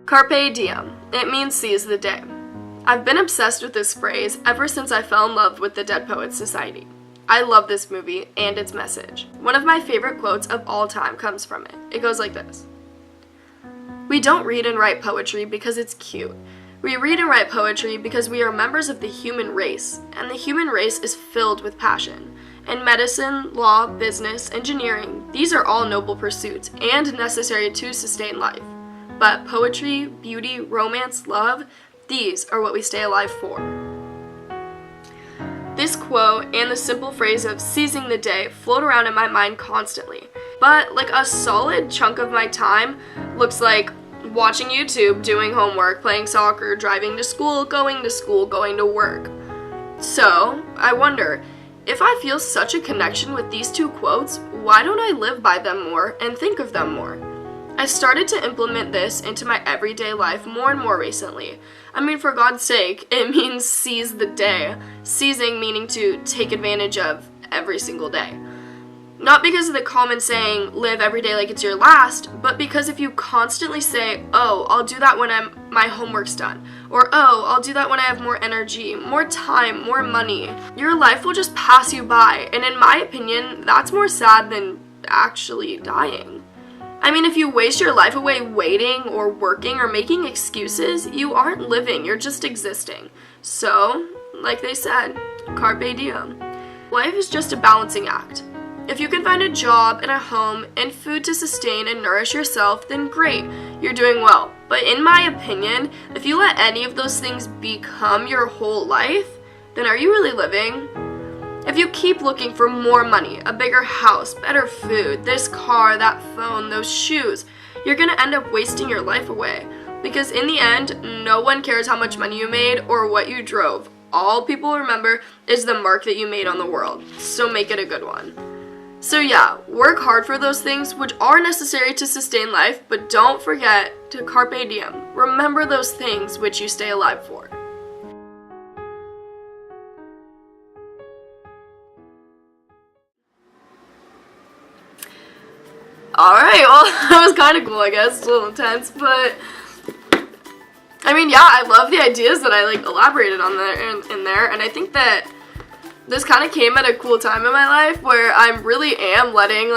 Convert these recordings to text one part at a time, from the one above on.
Carpe diem. It means seize the day. I've been obsessed with this phrase ever since I fell in love with the Dead Poets Society. I love this movie and its message. One of my favorite quotes of all time comes from it. It goes like this. We don't read and write poetry because it's cute. We read and write poetry because we are members of the human race, and the human race is filled with passion. In medicine, law, business, engineering, these are all noble pursuits and necessary to sustain life. But poetry, beauty, romance, love, these are what we stay alive for. This quote and the simple phrase of seizing the day float around in my mind constantly. But like a solid chunk of my time looks like watching YouTube, doing homework, playing soccer, driving to school, going to work. So, I wonder, if I feel such a connection with these two quotes, why don't I live by them more and think of them more? I started to implement this into my everyday life more and more recently. I mean, for God's sake, it means seize the day. Seizing meaning to take advantage of every single day. Not because of the common saying, live every day like it's your last, but because if you constantly say, oh, I'll do that when my homework's done, or oh, I'll do that when I have more energy, more time, more money, your life will just pass you by, and in my opinion, that's more sad than actually dying. I mean, if you waste your life away waiting or working or making excuses, you aren't living, you're just existing. So, like they said, carpe diem. Life is just a balancing act. If you can find a job and a home and food to sustain and nourish yourself, then great, you're doing well. But in my opinion, if you let any of those things become your whole life, then are you really living? If you keep looking for more money, a bigger house, better food, this car, that phone, those shoes, you're gonna end up wasting your life away. Because in the end, no one cares how much money you made or what you drove. All people remember is the mark that you made on the world. So make it a good one. So yeah, work hard for those things which are necessary to sustain life, but don't forget to carpe diem. Remember those things which you stay alive for. Alright, well, that was kind of cool, I guess. It's a little intense, but I mean, yeah, I love the ideas that I elaborated on in there, and I think that this kind of came at a cool time in my life where I really am letting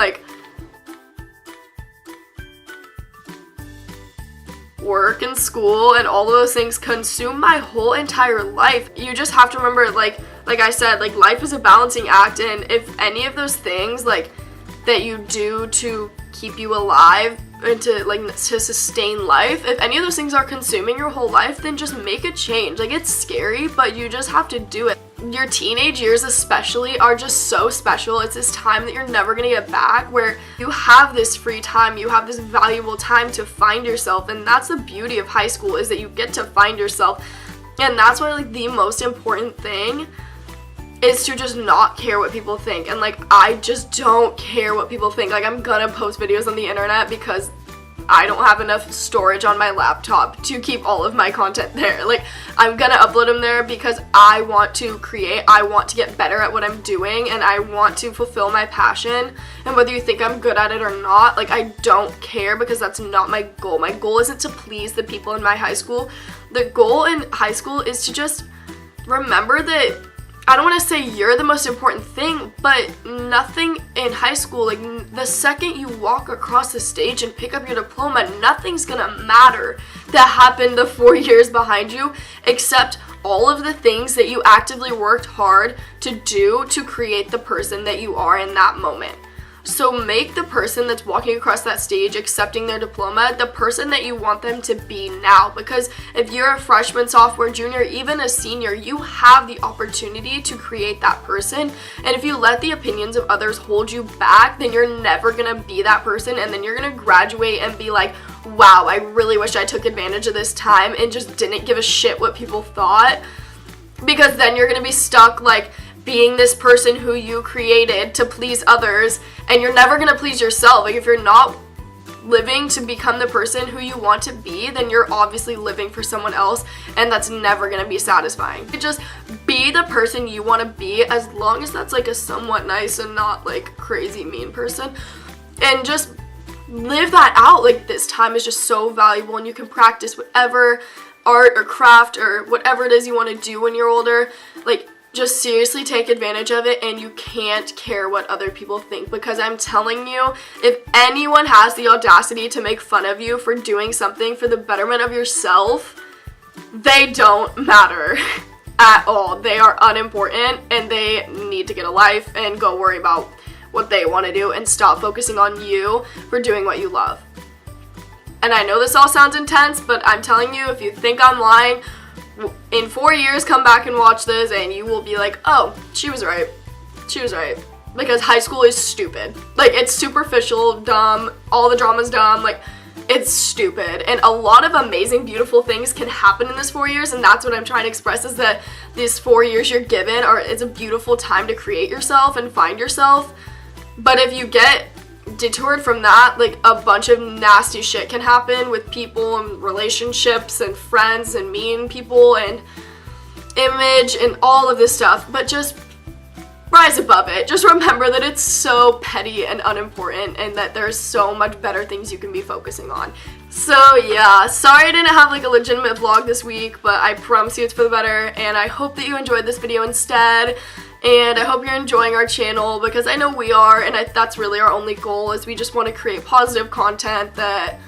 work and school and all of those things consume my whole entire life. You just have to remember, like I said, life is a balancing act, and if any of those things that you do to keep you alive and to sustain life, if any of those things are consuming your whole life, then just make a change. It's scary, but you just have to do it. Your teenage years especially are just so special. It's this time that you're never gonna get back, where you have this free time, you have this valuable time to find yourself, and that's the beauty of high school, is that you get to find yourself. And that's why the most important thing is to just not care what people think. And I just don't care what people think. I'm gonna post videos on the internet because I don't have enough storage on my laptop to keep all of my content there. I'm gonna upload them there because I want to create, I want to get better at what I'm doing, and I want to fulfill my passion. And whether you think I'm good at it or not, I don't care, because that's not my goal. My goal isn't to please the people in my high school. The goal in high school is to just remember that I don't want to say you're the most important thing, but nothing in high school, the second you walk across the stage and pick up your diploma, nothing's gonna matter that happened the 4 years behind you, except all of the things that you actively worked hard to do to create the person that you are in that moment. So make the person that's walking across that stage accepting their diploma the person that you want them to be now, because if you're a freshman, sophomore, junior, even a senior, you have the opportunity to create that person. And if you let the opinions of others hold you back, then you're never gonna be that person, and then you're gonna graduate and be like, wow, I really wish I took advantage of this time and just didn't give a shit what people thought, because then you're gonna be stuck being this person who you created to please others, and you're never gonna please yourself. If you're not living to become the person who you want to be, then you're obviously living for someone else, and that's never gonna be satisfying. Just be the person you want to be, as long as that's a somewhat nice and not crazy mean person, and just live that out. Like, this time is just so valuable, and you can practice whatever art or craft or whatever it is you want to do when you're older. Like, just seriously take advantage of it, and you can't care what other people think, because I'm telling you, if anyone has the audacity to make fun of you for doing something for the betterment of yourself, they don't matter at all. They are unimportant, and they need to get a life and go worry about what they want to do and stop focusing on you for doing what you love. And I know this all sounds intense, but I'm telling you, if you think I'm lying, in 4 years, come back and watch this, and you will be like, oh, she was right. She was right. Because high school is stupid. Like, it's superficial, dumb, all the drama's dumb, like, it's stupid. And a lot of amazing, beautiful things can happen in this 4 years, and that's what I'm trying to express, is that these 4 years you're given it's a beautiful time to create yourself and find yourself. But if you get detoured from that, like, a bunch of nasty shit can happen with people and relationships and friends and mean people and image and all of this stuff. But just rise above it. Just remember that it's so petty and unimportant, and that there's so much better things you can be focusing on. So yeah, sorry I didn't have like a legitimate vlog this week, but I promise you it's for the better, and I hope that you enjoyed this video instead. And I hope you're enjoying our channel, because I know we are, and that's really our only goal, is we just want to create positive content that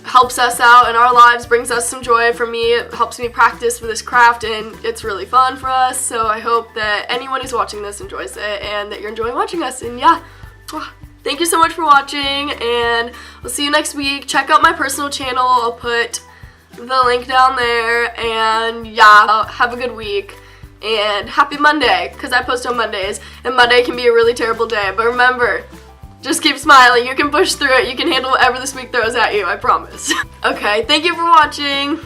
helps us out in our lives, brings us some joy. For me, it helps me practice for this craft, and it's really fun for us. So I hope that anyone who's watching this enjoys it, and that you're enjoying watching us. And yeah, thank you so much for watching, and we'll see you next week. Check out my personal channel. I'll put the link down there, and yeah, have a good week. And happy Monday, because I post on Mondays, and Monday can be a really terrible day, but remember, just keep smiling. You can push through it. You can handle whatever this week throws at you, I promise. Okay, thank you for watching.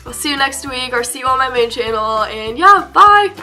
I'll see you next week, or see you on my main channel, and yeah, bye!